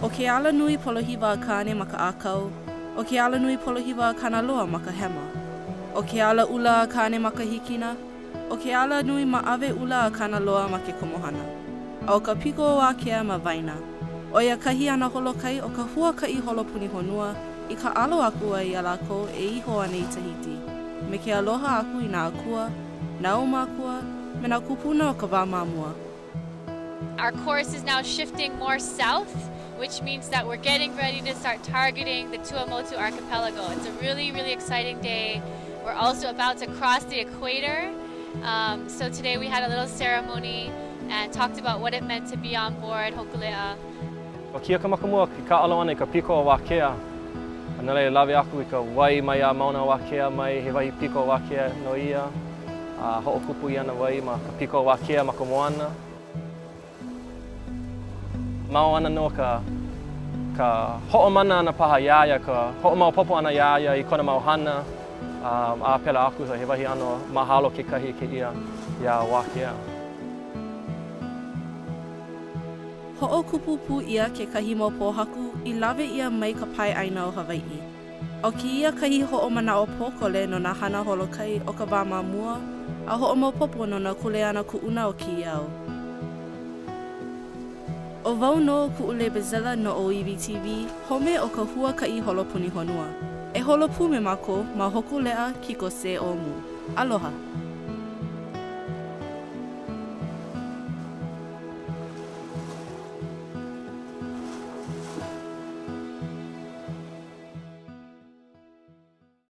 O ke ala nui polohiwa kane maka akau, o ke ala nui polohiwa kanaloa maka hema. O ke ala ula kane maka hikina, o ke ala nui ma'awe ula kanaloa ma ke komohana. A o ka piko o Wākea ma waina. O ia kahi ana holokai o ka huakai holopuni honua i ka alo aku ai a lako e iho ane i Tahiti. Me ke aloha aku i nā akua, nā oma akua, me nā kupuna o ka wā mamua. Our course is now shifting more south, which means that we're getting ready to start targeting the Tuamotu archipelago. It's a really, really exciting day. We're also about to cross the equator. So today we had a little ceremony and talked about what it meant to be on board Hokulea. O kia ka makamua ki ka alo ana I ka piko o Wākea. Anale lawe aku I ka wai mai a mauna Wākea mai he wahi piko o Wākea no ia. Ho'okupu I ana wai ma ka piko o Wākea ma ka moana. Mao ana no ka ho'omana ana paha iaia, ka ho'omaupopo ana iaia I kona mauhana. A pela aku he wahi ano mahalo ke kahi ke ia Wākea. Ho'okupupu ia ke kahi mau pōhaku I lawe ia mai ka pai aina o Hawaii. O ki ia kahi ho'omana o pōkole no nā hana holokai o ka wā mamua, a ho'omaupopo no nā kuleana ku'una o ki iau. O wau no ku'ule bezela no OEVTV, home o ka huakai holopuni honua. E holopu me mako ma hokulea kiko se omu. Aloha.